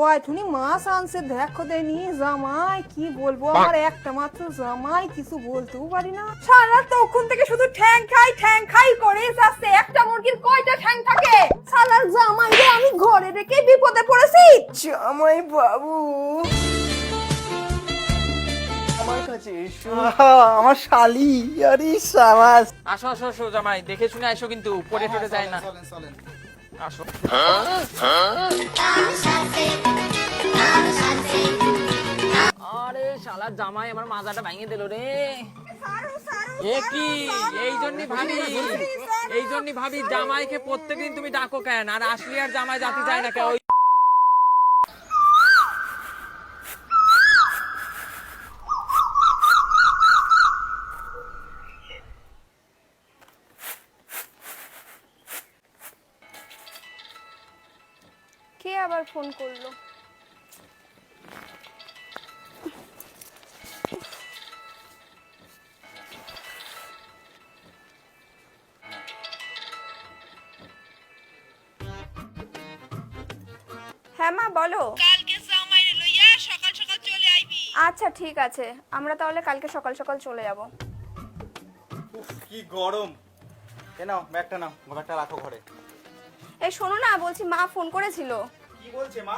কয়টুনি মাছ আনছে দেখো দেনি জামাই, কি বলবো, আমার একটা মাত্র জামাই, কিছু বলতেও পারি না। সারা তখন থেকে শুধু ঠ্যাং খাই করে যাচ্ছে। একটা মুরগির কয়টা ঠ্যাং থাকে? সালার জামাই রে আমি ঘরে রেখে বিপদে পড়েছি। জামাই বাবু আমার কাছে এসো। আমার শালি, আরে সাবাস। আসো আসো আসো জামাই, দেখে শুনে আসো কিন্তু পড়ে টরে যায় না। চলেন চলেন। আসো। আরে শালার জামাই আমার মাজাটা ভেঙে দিল রে। এ কি এই জন্যই ভাবি জামাইকে প্রত্যেকদিন তুমি ডাকো কেন, আর আসলে আর জামাই জাতি যায় না কেন? কে আবার ফোন করলো? হ্যাঁ মা বলো। কালকে জামাইরে লইয়া সকাল সকাল চলে আইবি। আচ্ছা ঠিক আছে, আমরা তাহলে কালকে সকাল সকাল চলে যাব। উফ কি গরম। এ নাও ব্যাগটা নাও, ব্যাগটা রাখো ঘরে। এই শোনো না, বলছি মা ফোন করেছিল, কি বলছে মা?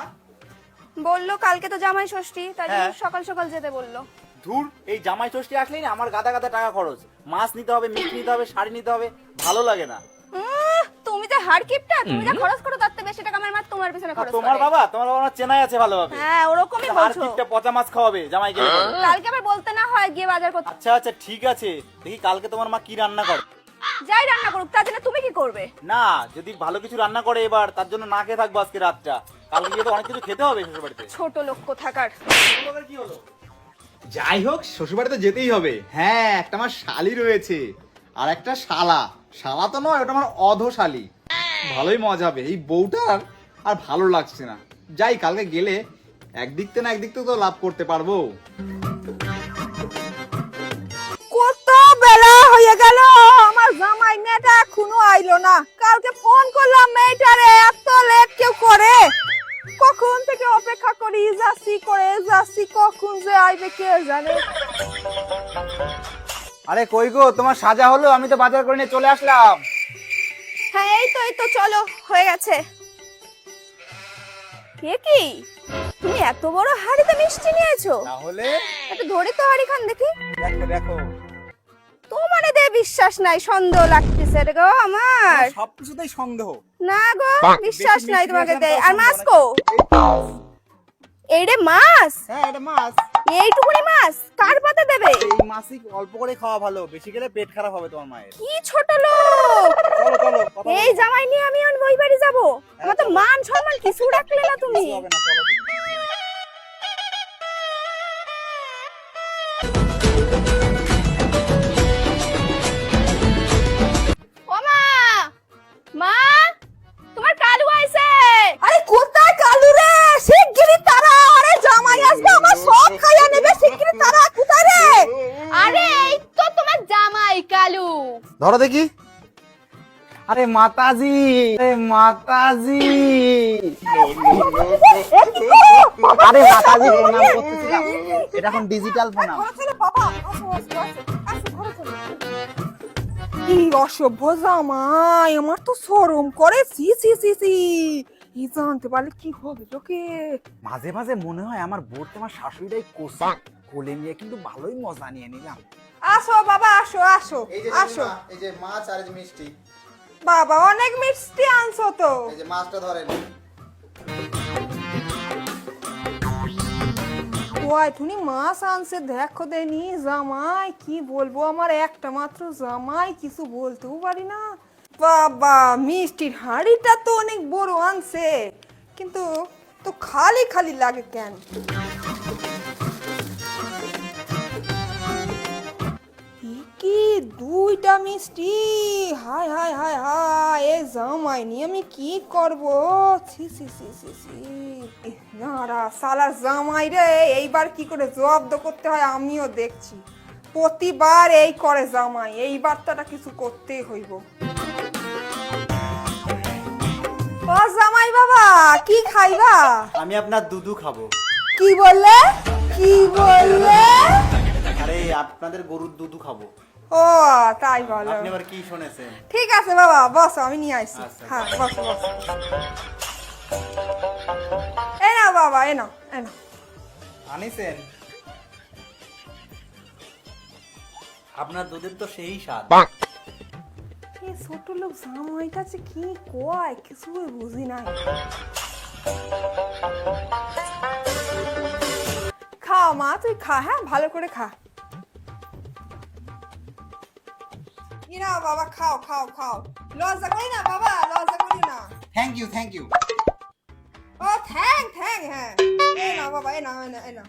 বললো কালকে তো জামাই ষষ্ঠী, তাই জন্য হ্যাঁ। সকাল সকাল যেতে বললো। ধুর, এই জামাই ষষ্ঠী আসলেই না আমার গাদা গাদা টাকা খরচ। মাছ নিতে হবে, মিষ্টি নিতে হবে, শাড়ি নিতে হবে, ভালো লাগে না। তুমি যে হাড় কিপটা, তুমি যা খরচ করো তার থেকে বেশি টাকা আমার মা তোমার পিছনে আর খরচ তোমার করে। বাবা আমার চেনাই আছে ভালোভাবে। হ্যাঁ ওরকমই আর বলছো। কিপটা পচা মাছ খাওয়াবে জামাই গেলে পরে। কালকে আবার বলতে না হয় গিয়ে বাজার করতে। আচ্ছা আচ্ছা ঠিক আছে, দেখি কালকে তোমার মা কি রান্না করে। যাই রান্না করুক, তার জন্য তুমি কি করবে? না, যদি ভালো কিছু রান্না করে এবার, তার জন্য না খেয়ে থাকবো আজকে রাতটা। কালকে গিয়ে তো অনেক কিছু খেতে হবে শ্বশুর বাড়িতে। ছোট লোক কোথাকার। কি হলো? যাই হোক শ্বশুরবাড়ি তো যেতেই হবে। হ্যাঁ, একটা আমার শালি রয়েছে আর একটা শালা। শালা তো নয়, ওটা আমার অধশালী। ভালোই মজা হবে। এই বউটার আর ভালো লাগছে না। যাই, কালকে গেলে একদিক থেকে না একদিক থেকে তো লাভ করতে পারবো। কত বেলা হয়ে গেল, আমার জামাই মেয়েটা এখনো আইলো না। কালকে ফোন করলাম মেয়েটারে, এত লেট কেউ করে? কখন থেকে অপেক্ষা করি যাচ্ছি, কখন যে আইবে কে জানে। আরে কই গো, তোমার সাজা হলো? আমি তো বাজার করে নিয়ে চলে আসলাম। হ্যাঁ এই তো চলো, হয়ে গেছে। কে কি তুমি এত বড় হাড়িতে মিষ্টি নিয়েছো? তাহলে একটু ধরে তো হাড়ি খান দেখি। দেখো দেখো, তোমার এতে বিশ্বাস নাই, সন্দেহ লাগতেছে রে গো আমার। সবকিছুতেই সন্দেহ। না গো, বিশ্বাস বেশি নাই মিষ্টি তোমাকে খেয়েছিলাম দে। তাও আর মাছ সন্দেহ কো? এই রে মাছ, হ্যাঁ এটা মাছ। এইটুকুনি মাছ কার পাতে দেবে? এই মাছই অল্প করে খাওয়া ভালো, বেশি খেলে পেট খারাপ হবে তোমার মায়ের। কি ছোট লোক! চলো চলো, কথা এই বলো। জামাই নিয়ে আমি ওই বাড়ি যাবো? আমার তো চলো। মান সম্মান কিছু রাখলে না তুমি। কিছু হবে না, চলো তুমি। ও মা, মা, তোমার কালু আইছে। আরে কোথায় কালু রে? শিগগিরই তারা, আরে জামাই আসবে, আমার সব খাইয়া নেবে। শিগগিরই তারা, কোথায় রে? আরে এই তো তোমার জামাই কালু। ধরো দেখি। আরে মাতাজি, আরে মাতাজি, আরে মাতাজি প্রণাম করতেছিলাম। এটা এখন ডিজিটাল প্রণাম। কি অসভ্য জামাই, আমার তো শরম করে। সি সি সি সি, এই জানতে পারলে কি হবে লোকে। মাঝে মাঝে মনে হয় আমার বোর তোমার শাশুড়িটাই কোসা কোলে নিয়ে কিন্তু ভালোই মজা নিয়ে নিলাম। আসো বাবা, আসো আসো আসো। এই যে মাছ আর এই যে মিষ্টি, বাবা অনেক মিষ্টি আনছো তো। এই যে মাছটা ধরেন। কয়টুনি মাছ আনছে দেখো দেনি জামাই, কি বলবো, আমার একটা মাত্র জামাই, কিছু বলতেও পারি না। বাবা মিষ্টির হাঁড়িটা তো অনেক বড় আনছে, কিন্তু তো খালি খালি লাগে কেন? কি দুইটা মিষ্টি, হায় হায় হায় হায়, এ জামাই নিয়ে আমি কি করব? ছি ছি ছি ছি ছি, নারা সালার জামাই রে, এইবার কি করে জব্দ করতে হয় আমিও দেখছি। প্রতিবার এই করে জামাই, এইবার তো কিছু করতেই হইব। ও ও জামাই বাবা কি খাইবা? আমি আপনার দুধু খাবো। কি বললে? কি বললে? আরে আপনাদের গরুর দুধু খাবো। ও তাই বলো। আপনি আবার কি শুনেছেন? ঠিক আছে বাবা, বসো, আমি নিয়ে আসছি। আচ্ছা। হ্যাঁ, বসো বসো। এ নাও বাবা, এ নাও, এ নাও। আনিছেন? আপনার দুধের তো সেই স্বাদ। এই ছোট লোক জামাই কাছে কি কয় কিছু বুঝি নাই। খা মা, তুই খা, হ্যাঁ ভালো করে খা। ই নাও বাবা, খাও খাও খাও, লজ্জা করি না বাবা, লজ্জা করি না। Thank you, thank you. ও থ্যাং থ্যাং, হ্যাঁ এ নাও বাবা, এ নাও, এ নাও।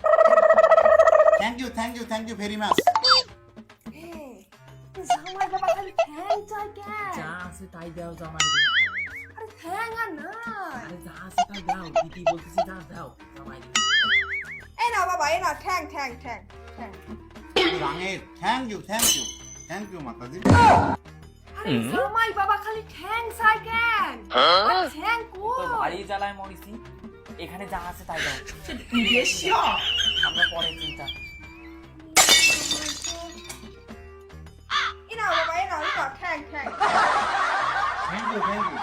Thank you, thank you, thank you very much. জামাই বাবা খালি ঠ্যাং চাই কেন? যা আছে তাই দাও জামাই। আরে ঠ্যাং আর না। আরে যা আছে তাই দাও, দিদি বলতেছি যা দাও জামাই। এই নাও বাবা, এই নাও ঠ্যাং ঠ্যাং ঠ্যাং ঠ্যাং। রাঙের thank you, thank you, thank you মাতাজি। আরে জামাই বাবা খালি ঠ্যাং চাই কেন? ঠ্যাং তো কই? ভারী জ্বালায় মরিছি, এখানে যা আছে তাই দাও। আমরা পরে চিন্তা। এই নাও বাবা, এই নাও, ঠ্যাং ঠ্যাং। Thank you, thank you,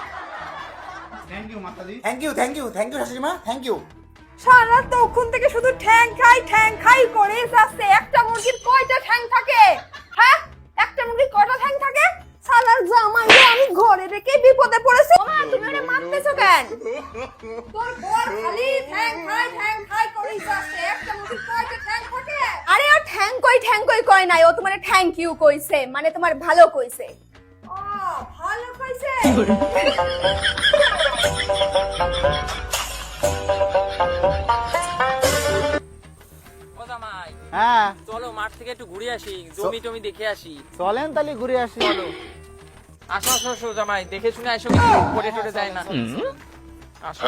thank you মাতাজি। Thank you, thank you, thank you শাশুড়ি মা, থ্যাংক ইউ। সারা তখন থেকে শুধু ঠ্যাং খাই করে যাচ্ছে। একটা মুরগির কয়টা ঠ্যাং থাকে? হ্যাঁ, একটা মুরগির কয়টা ঠ্যাং থাকে? সালার জামাই আমি ঘরে রেখে বিপদে পড়েছি। মা তুমি ওরে মারতেছো কেন? তোর বর খালি ঠ্যাং খাই করে যাচ্ছে। একটা মুরগির কয়টা ঠ্যাং থাকে? আরে ও ঠ্যাং কই কয় নাই, ও তোমার থ্যাংক ইউ কইছে, মানে তোমার ভালো কইছে। ও ভালো কইছে। ও জামাই, হ্যাঁ চলো মাঠ থেকে একটু ঘুরে আসি, জমি টমি দেখে আসি। চলেন তাহলে ঘুরে আসি। চলো আসো আসো আসো জামাই, দেখে শুনে আসো, কিন্তু পড়ে টরে যায় না। আসো।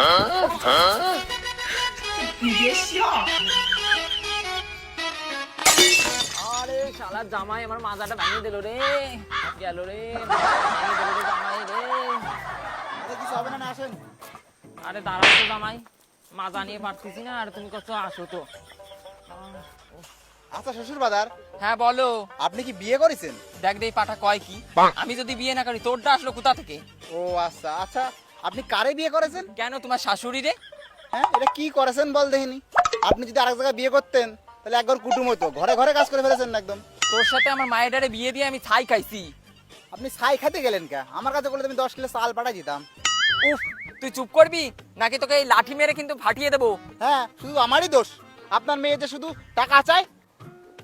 আরে শালা জামাই আমার মাজাটা ভেঙে দিল রে, গেল রে, ভেঙে দিল রে জামাই রে। কিছু হবে না, আসেন। আরে দাঁড়াও তো জামাই, মাজা নিয়ে পারতেছি না, আর তুমি কত আসো তো। আচ্ছা শ্বশুর বাজার, হ্যাঁ বলো। আপনি কি বিয়ে করেছেন? দেখ দেই পাটা কয় কি, আমি যদি বিয়ে না করি তোরটা আসলো কোথা থেকে? ও আচ্ছা আচ্ছা, আপনি কারে বিয়ে করেছেন? কেন তোমার শাশুড়ি রে? হ্যাঁ, এটা কি করেছেন বল দেখিনি। আপনি যদি আরেক জায়গায় বিয়ে করতেন তাহলে একবার কুটুম হতো, ঘরে ঘরে কাজ করে ফেলেছেন না একদম। তোর সাথে আমার মায়ের ডারে বিয়ে দিয়ে আমি ছাই খাইছি। আপনি ছাই খেতে গেলেন কে? আমার কাছে বলে তুমি 10 কিলো চাল পাঠাই দিতাম। উফ, তুই চুপ করবি নাকি তোকে এই লাঠি মেরে কিন্তু ফাটিয়ে দেবো। হ্যাঁ, শুধু আমারই দোষ। আপনার মেয়ে যে শুধু টাকা চায়,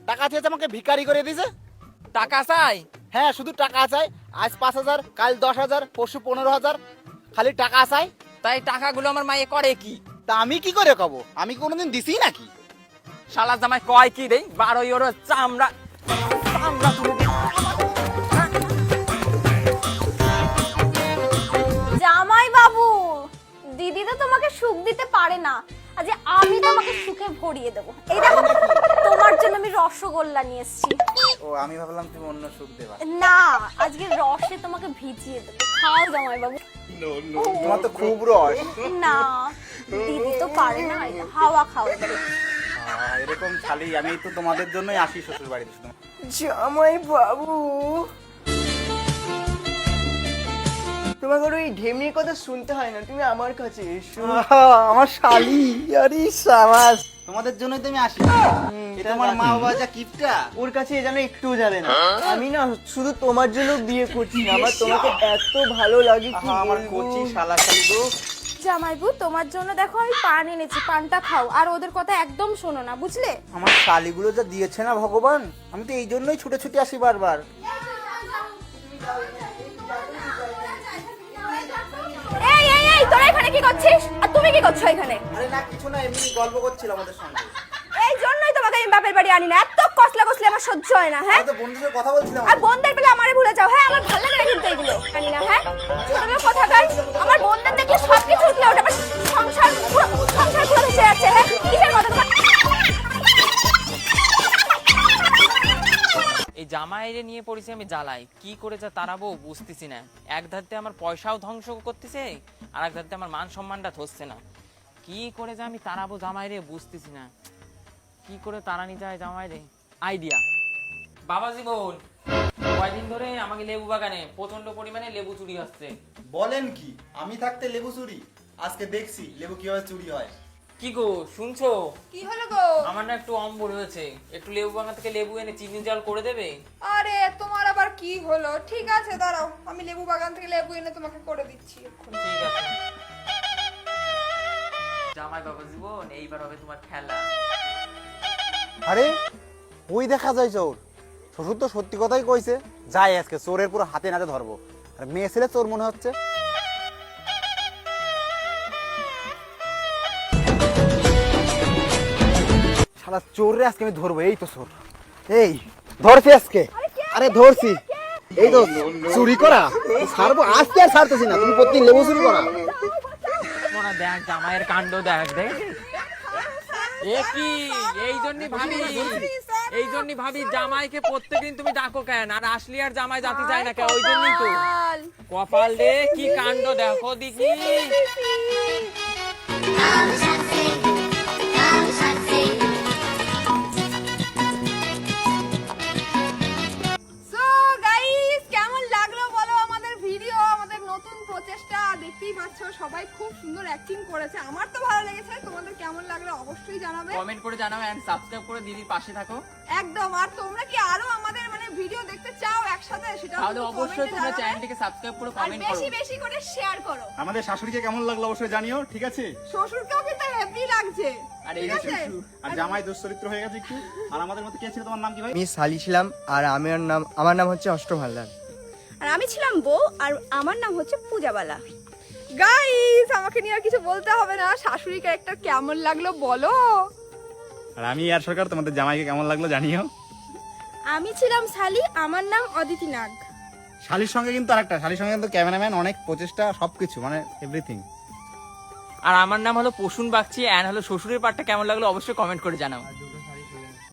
টাকা চেয়েছে আমাকে ভিখারি করে দিয়েছে। টাকা চাই? হ্যাঁ, শুধু টাকা চায়। আজ 5,000, কাল 10,000, পরশু 15,000, খালি টাকা চায়। তাই টাকাগুলো আমার মায়ে করে কি? তা আমি কি করে কব? আমি কোনোদিন দিছি নাকি? শালা জামাই কয় কি রে? 12 ইউরো চামড়া চামড়া তুলে দে। জামাই বাবু, দিদি তো তোমাকে সুখ দিতে পারে না, আজ আমি তোমাকে সুখে ভরিয়ে দেবো। এই দেখো, তোমার জন্য আমি রসগোল্লা নিয়ে এসেছি। ও, আমি ভাবলাম তুমি অন্য সুখ দেবা। না, আজকে রসে তোমাকে ভিজিয়ে দেবো, খাও জামাই বাবু। তোমার তো খুব রস। না, দিদি তো পারে না, এটা হাওয়া খাও এবারে। এরকম খালি আমি তো তোমাদের জন্যই আসি শ্বশুর বাড়িতে শুধু। জামাই বাবু, তোমাকে ওই ঢেমনির কথা শুনতে হয় না, তুমি আমার কাছে এসো। আমার শালি, আরে সাবাস। তোমাদের জন্যই তো আমি আসি। এটা আমার মা বাবা যা গিফটটা। ওর কাছে যেন একটুও যাবে না। আমি না শুধু তোমার জন্য বিয়ে করছি না, আমার তোমাকে এত ভালো লাগে কি আমার বলবো। কোচি শালা শালি গো। জামাইবু, তোমার জন্য দেখো আমি পান এনেছি, পানটা খাও, আর ওদের কথা একদম শোনো না, বুঝলে? আমার শালিগুলো যা দিয়েছে না ভগবান, আমি তো এই জন্যই ছুটে ছুটে আসি বারবার। এই এই এই, তোরা এখানে কি করছিস? আর তুমি কি করছো এখানে? আরে না, কিছু না, এমনি গল্প করছিল আমাদের সঙ্গে। এই জন্যই তোমাকে আমি বাপের বাড়ি আনি না, এত কসলা কসলি আমার সহ্য হয় না। হ্যাঁ, আমি তো বন্ধুদের সাথে কথা বলছিলাম। আর বোনদের পেলে আমারে ভুলে যাও। হ্যাঁ, আমার ভালো লাগে না কিন্তু এগুলো জানি না। হ্যাঁ, ছোটবেলা কথা গাই, আমার বোনদের দেখলে সব কিছু উঠলে ওঠে, আমার সংসার পুরো ভেসে যাচ্ছে। হ্যাঁ, কিসের কথা তোমার? এই জামাই জামাইরে নিয়ে পড়েছি আমি জ্বালাই, কি করে যা তাড়াবো বুঝতেছি না। এক ধারতে আমার পয়সাও ধ্বংস করতেছে, আর এক ধারতে আমার মান সম্মানটা ধরছে না। কি করে যা আমি তাড়াবো জামাইরে বুঝতেছি না, কি করে তাড়ানি যায় জামাইরে। আইডিয়া, বাবা জীবন কয়দিন ধরে আমাকে লেবু বাগানে প্রচন্ড পরিমাণে লেবু চুরি হচ্ছে। বলেন কি, আমি থাকতে লেবু চুরি? আজকে দেখছি লেবু কিভাবে চুরি হয়। কি গো শুনছো? কি হলো গো? আমার না একটু অম্বল হয়েছে, একটু লেবু বাগান থেকে লেবু এনে চিনি জল করে দেবে? আরে তোমার আবার কি হলো? ঠিক আছে দাঁড়াও, আমি লেবু বাগান থেকে লেবু এনে তোমাকে করে দিচ্ছি এক্ষুনি। ঠিক আছে। জামাই বাবা জীবন, এইবার হবে তোমার খেলা। আরে ওই দেখা যায় চোর। শ্বশুর তো সত্যি কথাই কইছে, যাই আজকে চোরের পুরো হাতে নাতে ধরবো। আর মেয়ে ছেলে চোর মনে হচ্ছে। শালা চোররে আজকে আমি ধরবো। এই তো চোর, এই ধরছি আজকে। আরে ধরছি, এই তো চুরি করা ছাড়বো আজকে। আর ছাড়তেছি না, তুমি প্রতিদিন লেবু চুরি করা। মোনা দেখ জামাইয়ের কাণ্ড, দেখ দেখ। এ কি, এই জন্যই ভাবি জামাইকে প্রত্যেকদিন তুমি ডাকো কেন, আর আসলি আর জামাই জাতি যায় না কেন? ওই জন্যই তো কপাল রে, কি কাণ্ড দেখো দেখি। সো গাইস, কেমন লাগলো বলো আমাদের ভিডিও, আমাদের নতুন প্রচেষ্টা? দেখতেই পাচ্ছ সবাই খুব সুন্দর অ্যাক্টিং করেছে, আমার তো ভালো লেগেছে। তোমাদের কেমন লাগলো অবশ্যই জানাবে, কমেন্ট করে জানাও এন্ড সাবস্ক্রাইব করে দিদির পাশে থাকো। একদম। আর তোমরা কি আরো আমাদের মানে ভিডিও দেখতে চাও একসাথে, সেটা তাহলে অবশ্যই তোমরা চ্যানেলটিকে সাবস্ক্রাইব করে আর কমেন্ট করো। বেশি বেশি করে শেয়ার করো। আমাদের শাশুড়িকে কেমন লাগলো অবশ্যই জানিও, ঠিক আছে? শ্বশুরকেও কিন্তু হেভি লাগছে, আর এই ঠিক আছে? আর জামাই দুশ্চরিত্র হয়ে গেছে একটু। আর আমাদের মধ্যে কে ছিল, তোমার নাম কি ভাই? আমি সালি ছিলাম, আর আমার নাম হচ্ছে অষ্টম হালদার। আর আমি ছিলাম বউ, আর আমার নাম হচ্ছে পূজাবালা। গাইস, আমাকে নিয়ে আর কিছু বলতে হবে না। শাশুড়ি ক্যারেক্টার কেমন লাগলো বলো? আর আমি আর সরকার, তোমাদের জামাইকে কেমন লাগলো জানিও। আমি ছিলাম সালি, আমার নাম অদিতি নাগ। শালির সঙ্গে কিন্তু আরেকটা, শালির সঙ্গে কিন্তু ক্যামেরাম্যান, অনেক প্রচেষ্টা, সবকিছু মানে এভরিথিং। আর আমার নাম হলো পশুন বাগচি, এন্ড হলো শ্বশুরের পার্টটা কেমন লাগলো অবশ্যই কমেন্ট করে জানাও।